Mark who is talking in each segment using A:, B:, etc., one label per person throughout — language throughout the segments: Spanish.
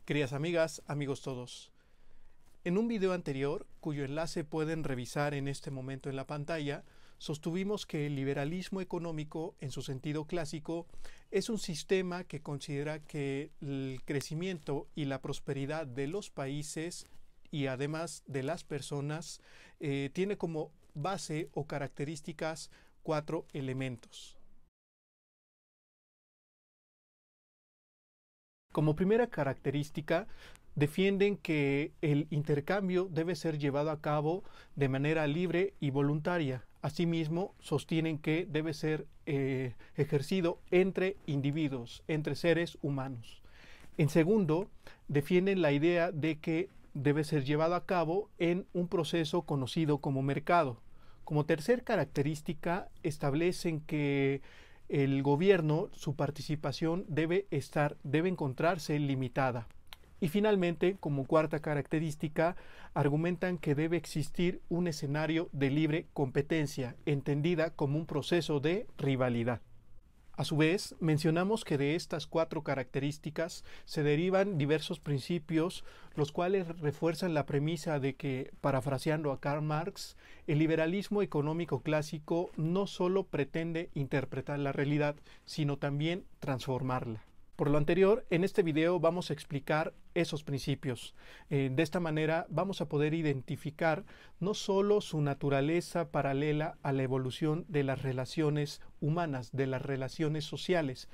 A: Queridas amigas, amigos todos. En un video anterior, cuyo enlace pueden revisar en este momento en la pantalla, sostuvimos que el liberalismo económico, en su sentido clásico, es un sistema que considera que el crecimiento y la prosperidad de los países y además de las personas tiene como base o características 4 elementos. Como primera característica, defienden que el intercambio debe ser llevado a cabo de manera libre y voluntaria. Asimismo, sostienen que debe ser ejercido entre individuos, entre seres humanos. En segundo, defienden la idea de que debe ser llevado a cabo en un proceso conocido como mercado. Como tercer característica, establecen que el gobierno, su participación debe encontrarse limitada. Y finalmente, como cuarta característica, argumentan que debe existir un escenario de libre competencia, entendida como un proceso de rivalidad. A su vez, mencionamos que de estas 4 características se derivan diversos principios, los cuales refuerzan la premisa de que, parafraseando a Karl Marx, el liberalismo económico clásico no solo pretende interpretar la realidad, sino también transformarla. Por lo anterior, en este video vamos a explicar esos principios. De esta manera vamos a poder identificar no solo su naturaleza paralela a la evolución de las relaciones humanas, de las relaciones sociales,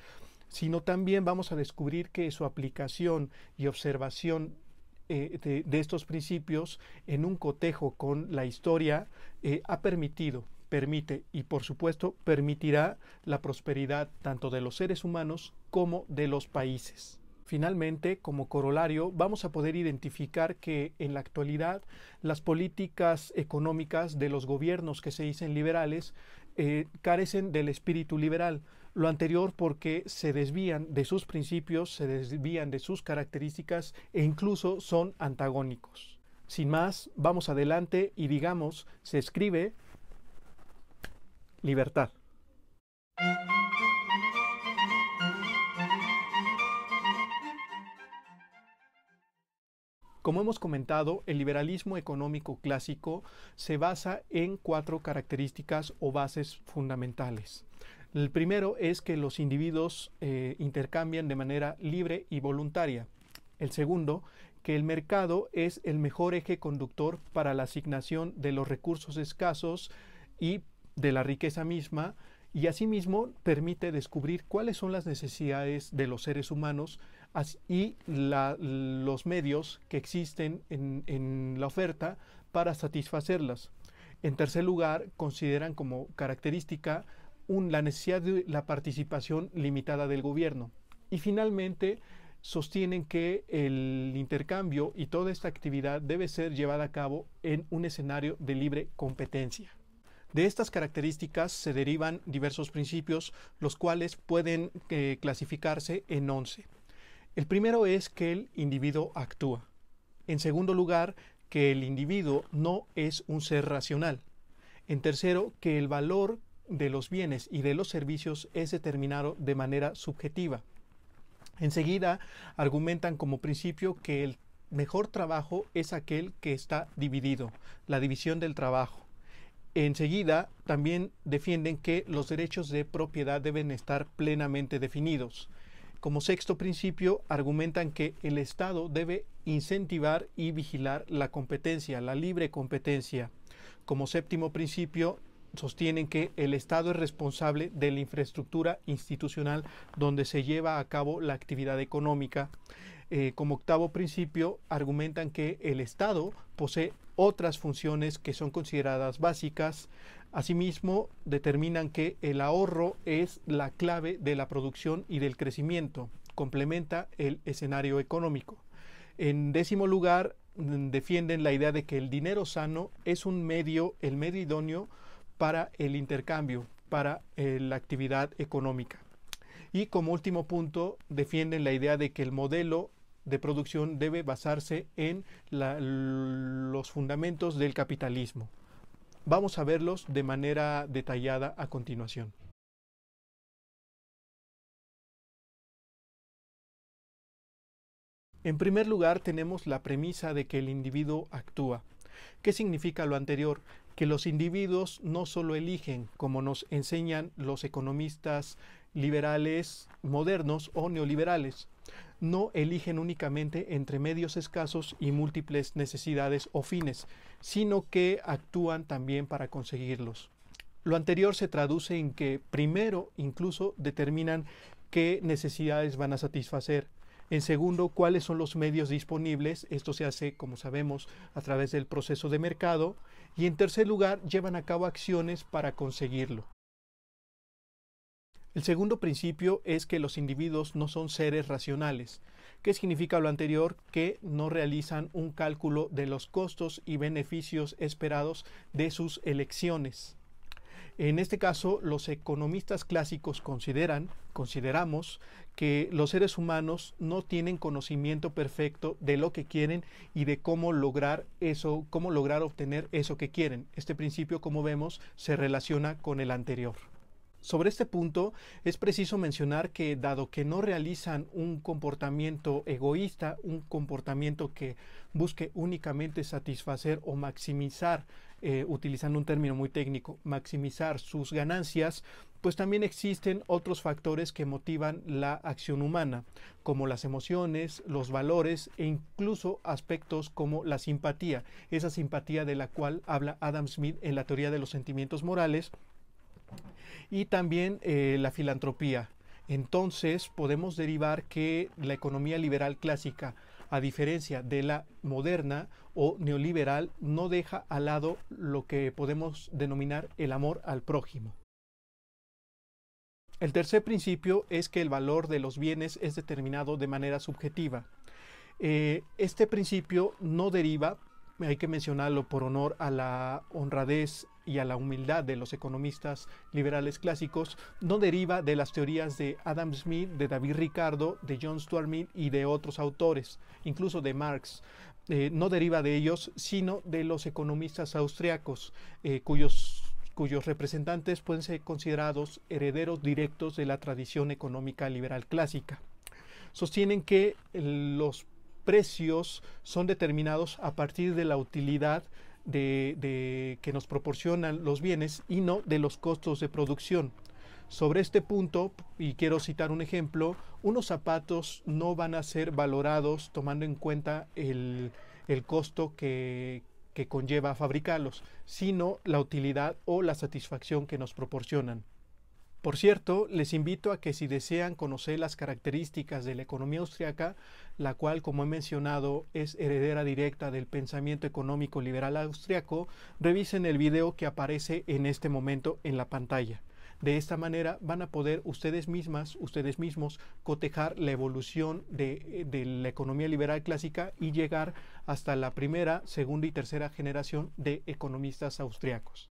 A: sino también vamos a descubrir que su aplicación y observación de estos principios en un cotejo con la historia permite y por supuesto permitirá la prosperidad tanto de los seres humanos como de los países. Finalmente, como corolario, vamos a poder identificar que en la actualidad las políticas económicas de los gobiernos que se dicen liberales carecen del espíritu liberal. Lo anterior porque se desvían de sus principios, se desvían de sus características e incluso son antagónicos. Sin más, vamos adelante y digamos, se escribe libertad. Como hemos comentado, el liberalismo económico clásico se basa en 4 características o bases fundamentales. El primero es que los individuos intercambian de manera libre y voluntaria. El segundo, que el mercado es el mejor eje conductor para la asignación de los recursos escasos y de la riqueza misma, y asimismo permite descubrir cuáles son las necesidades de los seres humanos y los medios que existen en la oferta para satisfacerlas. En tercer lugar, consideran como característica la necesidad de la participación limitada del gobierno. Y finalmente, sostienen que el intercambio y toda esta actividad debe ser llevada a cabo en un escenario de libre competencia. De estas características se derivan diversos principios, los cuales pueden clasificarse en 11. El primero es que el individuo actúa. En segundo lugar, que el individuo no es un ser racional. En tercero, que el valor de los bienes y de los servicios es determinado de manera subjetiva. Enseguida, argumentan como principio que el mejor trabajo es aquel que está dividido, la división del trabajo. Enseguida, también defienden que los derechos de propiedad deben estar plenamente definidos. Como sexto principio, argumentan que el Estado debe incentivar y vigilar la competencia, la libre competencia. Como séptimo principio, sostienen que el Estado es responsable de la infraestructura institucional donde se lleva a cabo la actividad económica. Como octavo principio, argumentan que el Estado posee otras funciones que son consideradas básicas. Asimismo, determinan que el ahorro es la clave de la producción y del crecimiento. Complementa el escenario económico. En décimo lugar, defienden la idea de que el dinero sano es el medio idóneo para el intercambio, para la actividad económica. Y como último punto, defienden la idea de que el modelo de producción debe basarse en los fundamentos del capitalismo. Vamos a verlos de manera detallada a continuación. En primer lugar, tenemos la premisa de que el individuo actúa. ¿Qué significa lo anterior? Que los individuos no solo eligen, como nos enseñan los economistas liberales modernos o neoliberales, no eligen únicamente entre medios escasos y múltiples necesidades o fines, sino que actúan también para conseguirlos. Lo anterior se traduce en que primero incluso determinan qué necesidades van a satisfacer. En segundo, cuáles son los medios disponibles. Esto se hace, como sabemos, a través del proceso de mercado. Y en tercer lugar, llevan a cabo acciones para conseguirlo. El segundo principio es que los individuos no son seres racionales. ¿Qué significa lo anterior? Que no realizan un cálculo de los costos y beneficios esperados de sus elecciones. En este caso, los economistas clásicos consideramos que los seres humanos no tienen conocimiento perfecto de lo que quieren y de cómo lograr eso, cómo lograr obtener eso que quieren. Este principio, como vemos, se relaciona con el anterior. Sobre este punto, es preciso mencionar que dado que no realizan un comportamiento egoísta, un comportamiento que busque únicamente satisfacer o maximizar, utilizando un término muy técnico, maximizar sus ganancias, pues también existen otros factores que motivan la acción humana, como las emociones, los valores e incluso aspectos como la simpatía, esa simpatía de la cual habla Adam Smith en la teoría de los sentimientos morales, y también la filantropía. Entonces podemos derivar que la economía liberal clásica, a diferencia de la moderna o neoliberal, no deja al lado lo que podemos denominar el amor al prójimo. El tercer principio es que el valor de los bienes es determinado de manera subjetiva. Este principio no deriva, hay que mencionarlo por honor a la honradez y a la humildad de los economistas liberales clásicos, no deriva de las teorías de Adam Smith, de David Ricardo, de John Stuart Mill y de otros autores, incluso de Marx. No deriva de ellos, sino de los economistas austriacos, cuyos representantes pueden ser considerados herederos directos de la tradición económica liberal clásica. Sostienen que los precios son determinados a partir de la utilidad que nos proporcionan los bienes y no de los costos de producción. Sobre este punto, y quiero citar un ejemplo, unos zapatos no van a ser valorados tomando en cuenta el costo que conlleva fabricarlos, sino la utilidad o la satisfacción que nos proporcionan. Por cierto, les invito a que si desean conocer las características de la economía austriaca, la cual, como he mencionado, es heredera directa del pensamiento económico liberal austriaco, revisen el video que aparece en este momento en la pantalla. De esta manera van a poder ustedes mismos, cotejar la evolución de la economía liberal clásica y llegar hasta la primera, segunda y tercera generación de economistas austriacos.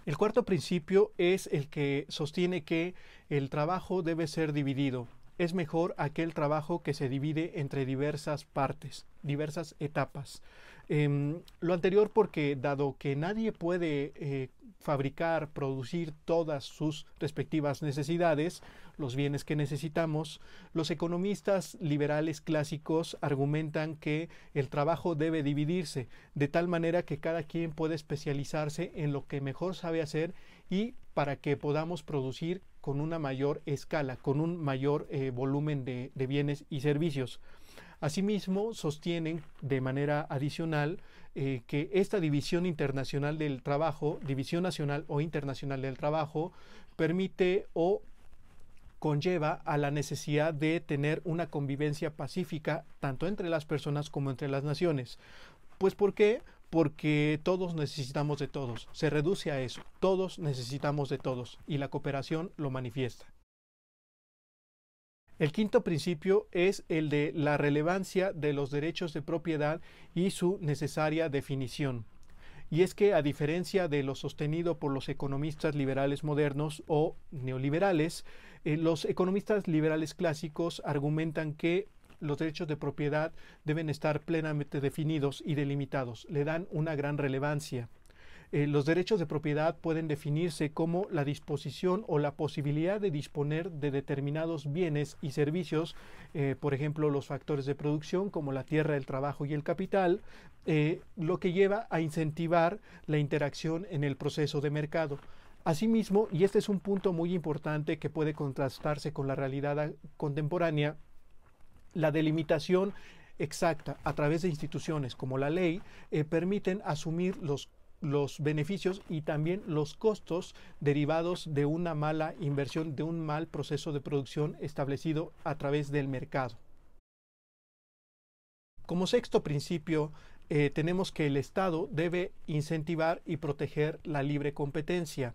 A: El cuarto principio es el que sostiene que el trabajo debe ser dividido. Es mejor aquel trabajo que se divide entre diversas partes, diversas etapas. Lo anterior porque dado que nadie puede fabricar, producir todas sus respectivas necesidades, los bienes que necesitamos, los economistas liberales clásicos argumentan que el trabajo debe dividirse de tal manera que cada quien puede especializarse en lo que mejor sabe hacer y para que podamos producir con una mayor escala, con un mayor volumen de bienes y servicios. Asimismo, sostienen de manera adicional que esta división internacional del trabajo, división nacional o internacional del trabajo, permite o conlleva a la necesidad de tener una convivencia pacífica tanto entre las personas como entre las naciones. Pues ¿por qué? Porque todos necesitamos de todos. Se reduce a eso. Todos necesitamos de todos y la cooperación lo manifiesta. El quinto principio es el de la relevancia de los derechos de propiedad y su necesaria definición. Y es que, a diferencia de lo sostenido por los economistas liberales modernos o neoliberales, los economistas liberales clásicos argumentan que los derechos de propiedad deben estar plenamente definidos y delimitados. Le dan una gran relevancia. Los derechos de propiedad pueden definirse como la disposición o la posibilidad de disponer de determinados bienes y servicios, por ejemplo, los factores de producción como la tierra, el trabajo y el capital, lo que lleva a incentivar la interacción en el proceso de mercado. Asimismo, y este es un punto muy importante que puede contrastarse con la realidad contemporánea, la delimitación exacta a través de instituciones como la ley permiten asumir los beneficios y también los costos derivados de una mala inversión, de un mal proceso de producción establecido a través del mercado. Como sexto principio, tenemos que el Estado debe incentivar y proteger la libre competencia.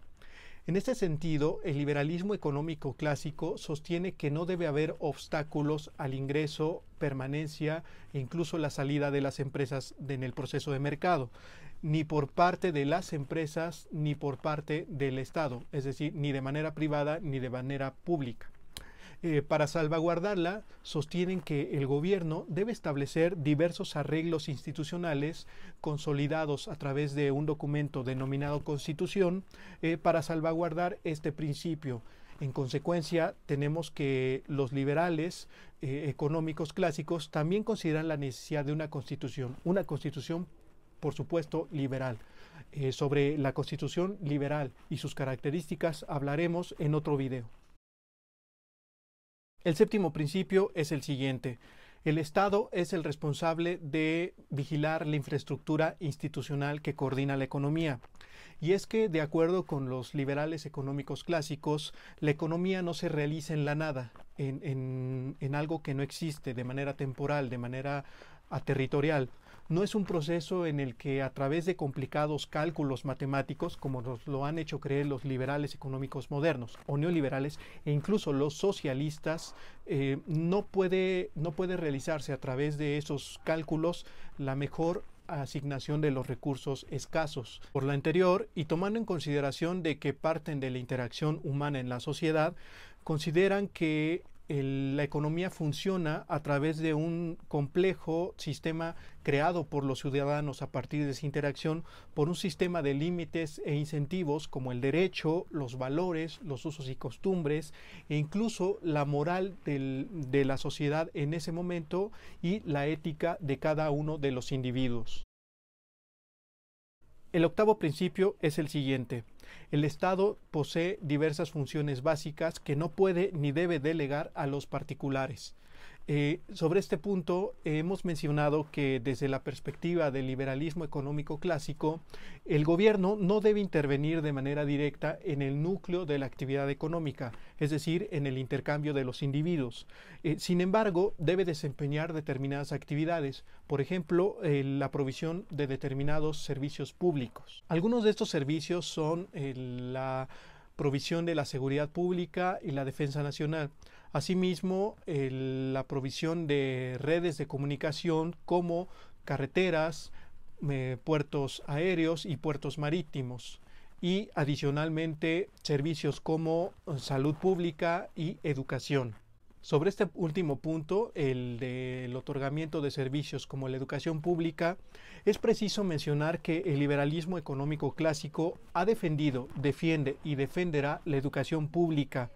A: En este sentido, el liberalismo económico clásico sostiene que no debe haber obstáculos al ingreso, permanencia e incluso la salida de las empresas en el proceso de mercado, ni por parte de las empresas ni por parte del Estado, es decir, ni de manera privada ni de manera pública. Para salvaguardarla, sostienen que el gobierno debe establecer diversos arreglos institucionales consolidados a través de un documento denominado Constitución para salvaguardar este principio. En consecuencia, tenemos que los liberales económicos clásicos también consideran la necesidad de una constitución, por supuesto, liberal. Sobre la constitución liberal y sus características hablaremos en otro video. El séptimo principio es el siguiente. El Estado es el responsable de vigilar la infraestructura institucional que coordina la economía. Y es que, de acuerdo con los liberales económicos clásicos, la economía no se realiza en la nada, en algo que no existe, de manera temporal, de manera aterritorial. No es un proceso en el que a través de complicados cálculos matemáticos, como nos lo han hecho creer los liberales económicos modernos o neoliberales, e incluso los socialistas, no puede realizarse a través de esos cálculos la mejor asignación de los recursos escasos. Por lo anterior, y tomando en consideración de que parten de la interacción humana en la sociedad, consideran que la economía funciona a través de un complejo sistema creado por los ciudadanos a partir de esa interacción, por un sistema de límites e incentivos como el derecho, los valores, los usos y costumbres e incluso la moral de la sociedad en ese momento y la ética de cada uno de los individuos. El octavo principio es el siguiente. El Estado posee diversas funciones básicas que no puede ni debe delegar a los particulares. Sobre este punto hemos mencionado que desde la perspectiva del liberalismo económico clásico, el gobierno no debe intervenir de manera directa en el núcleo de la actividad económica, es decir, en el intercambio de los individuos. Sin embargo, debe desempeñar determinadas actividades, por ejemplo, la provisión de determinados servicios públicos. Algunos de estos servicios son la provisión de la seguridad pública y la defensa nacional. Asimismo, la provisión de redes de comunicación como carreteras, puertos aéreos y puertos marítimos. Y adicionalmente servicios como salud pública y educación. Sobre este último punto, el del otorgamiento de servicios como la educación pública, es preciso mencionar que el liberalismo económico clásico ha defendido, defiende y defenderá la educación pública,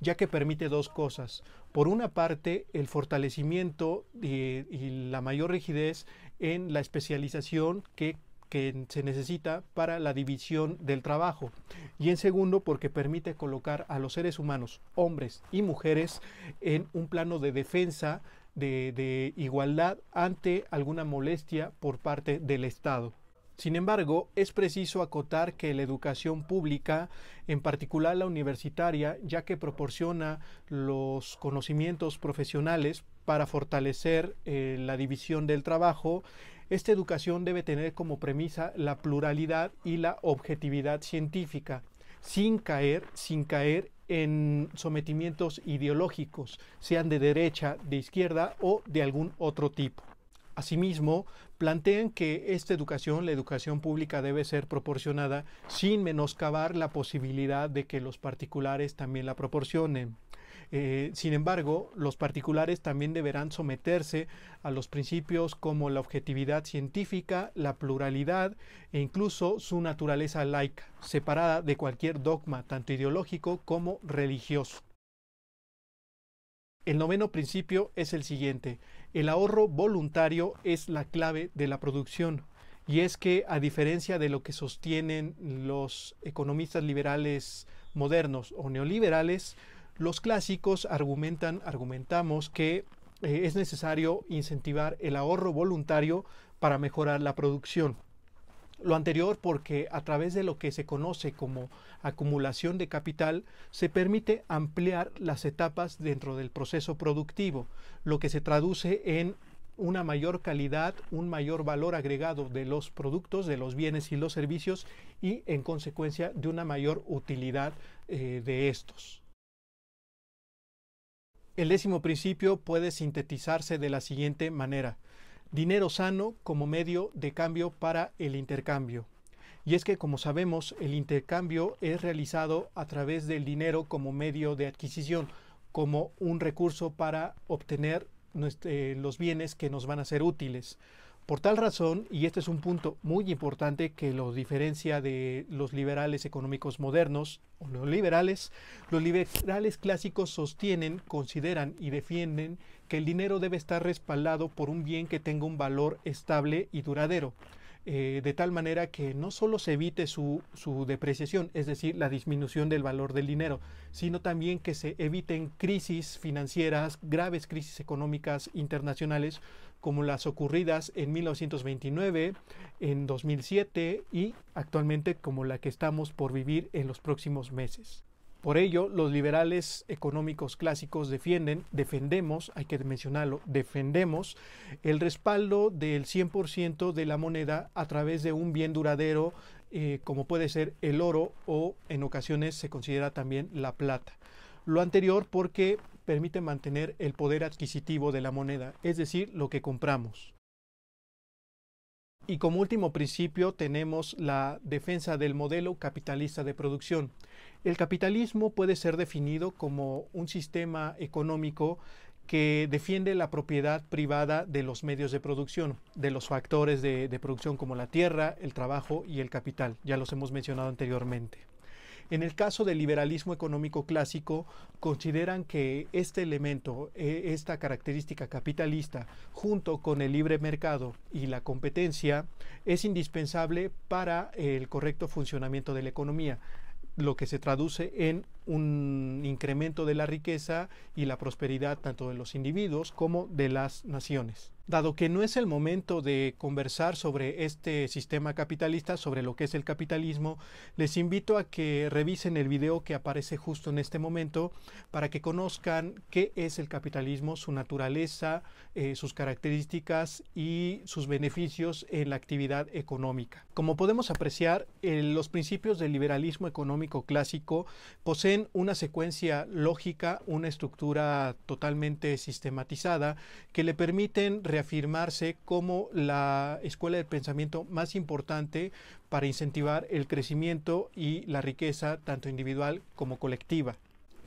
A: ya que permite dos cosas. Por una parte, el fortalecimiento y la mayor rigidez en la especialización que se necesita para la división del trabajo, y en segundo porque permite colocar a los seres humanos, hombres y mujeres, en un plano de defensa, de igualdad ante alguna molestia por parte del Estado. Sin embargo, es preciso acotar que la educación pública, en particular la universitaria, ya que proporciona los conocimientos profesionales para fortalecer la división del trabajo, esta educación debe tener como premisa la pluralidad y la objetividad científica, sin caer en sometimientos ideológicos, sean de derecha, de izquierda o de algún otro tipo. Asimismo, plantean que esta educación, la educación pública, debe ser proporcionada sin menoscabar la posibilidad de que los particulares también la proporcionen. Sin embargo, los particulares también deberán someterse a los principios como la objetividad científica, la pluralidad e incluso su naturaleza laica, separada de cualquier dogma, tanto ideológico como religioso. El noveno principio es el siguiente: el ahorro voluntario es la clave de la producción. Y es que, a diferencia de lo que sostienen los economistas liberales modernos o neoliberales, los clásicos argumentamos que es necesario incentivar el ahorro voluntario para mejorar la producción. Lo anterior porque a través de lo que se conoce como acumulación de capital se permite ampliar las etapas dentro del proceso productivo, lo que se traduce en una mayor calidad, un mayor valor agregado de los productos, de los bienes y los servicios y en consecuencia de una mayor utilidad de estos. El décimo principio puede sintetizarse de la siguiente manera: dinero sano como medio de cambio para el intercambio. Y es que, como sabemos, el intercambio es realizado a través del dinero como medio de adquisición, como un recurso para obtener los bienes que nos van a ser útiles. Por tal razón, y este es un punto muy importante que lo diferencia de los liberales económicos modernos o neoliberales, los liberales clásicos sostienen, consideran y defienden que el dinero debe estar respaldado por un bien que tenga un valor estable y duradero, de tal manera que no solo se evite su depreciación, es decir, la disminución del valor del dinero, sino también que se eviten crisis financieras, graves crisis económicas internacionales, como las ocurridas en 1929, en 2007 y actualmente como la que estamos por vivir en los próximos meses. Por ello, los liberales económicos clásicos defendemos, hay que mencionarlo, defendemos el respaldo del 100% de la moneda a través de un bien duradero, como puede ser el oro o en ocasiones se considera también la plata. Lo anterior porque permite mantener el poder adquisitivo de la moneda, es decir, lo que compramos. Y como último principio tenemos la defensa del modelo capitalista de producción. El capitalismo puede ser definido como un sistema económico que defiende la propiedad privada de los medios de producción, de los factores de producción como la tierra, el trabajo y el capital. Ya los hemos mencionado anteriormente. En el caso del liberalismo económico clásico, consideran que este elemento, esta característica capitalista, junto con el libre mercado y la competencia, es indispensable para el correcto funcionamiento de la economía, lo que se traduce en un incremento de la riqueza y la prosperidad tanto de los individuos como de las naciones. Dado que no es el momento de conversar sobre este sistema capitalista, sobre lo que es el capitalismo, les invito a que revisen el video que aparece justo en este momento para que conozcan qué es el capitalismo, su naturaleza, sus características y sus beneficios en la actividad económica. Como podemos apreciar, los principios del liberalismo económico clásico poseen una secuencia lógica, una estructura totalmente sistematizada que le permiten reafirmarse como la escuela de pensamiento más importante para incentivar el crecimiento y la riqueza tanto individual como colectiva.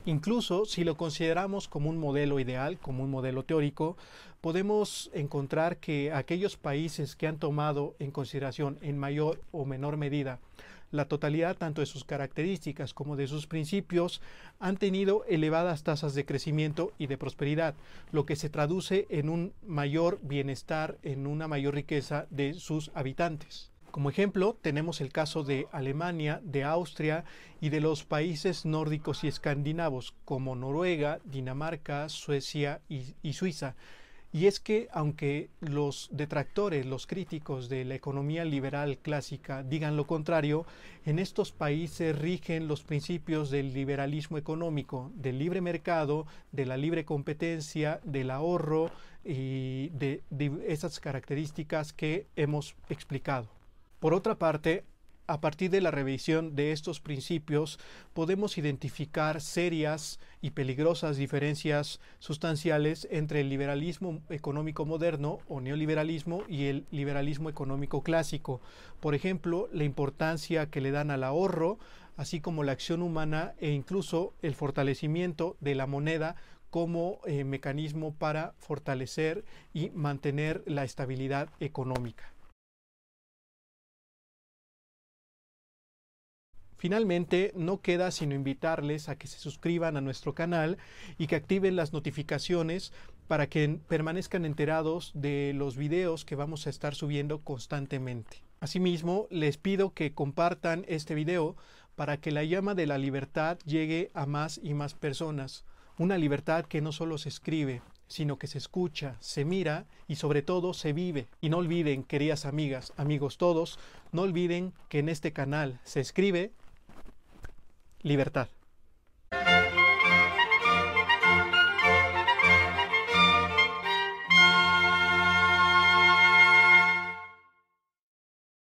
A: Incluso si lo consideramos como un modelo ideal, como un modelo teórico, podemos encontrar que aquellos países que han tomado en consideración en mayor o menor medida la totalidad tanto de sus características como de sus principios han tenido elevadas tasas de crecimiento y de prosperidad, lo que se traduce en un mayor bienestar, en una mayor riqueza de sus habitantes. Como ejemplo, tenemos el caso de Alemania, de Austria y de los países nórdicos y escandinavos como Noruega, Dinamarca, Suecia y Suiza. Y es que, aunque los detractores, los críticos de la economía liberal clásica digan lo contrario, en estos países rigen los principios del liberalismo económico, del libre mercado, de la libre competencia, del ahorro y de esas características que hemos explicado. Por otra parte, a partir de la revisión de estos principios, podemos identificar serias y peligrosas diferencias sustanciales entre el liberalismo económico moderno o neoliberalismo y el liberalismo económico clásico. Por ejemplo, la importancia que le dan al ahorro, así como la acción humana e incluso el fortalecimiento de la moneda como mecanismo para fortalecer y mantener la estabilidad económica. Finalmente, no queda sino invitarles a que se suscriban a nuestro canal y que activen las notificaciones para que permanezcan enterados de los videos que vamos a estar subiendo constantemente. Asimismo, les pido que compartan este video para que la llama de la libertad llegue a más y más personas. Una libertad que no solo se escribe, sino que se escucha, se mira y sobre todo se vive. Y no olviden, queridas amigas, amigos todos, no olviden que en este canal se escribe libertad.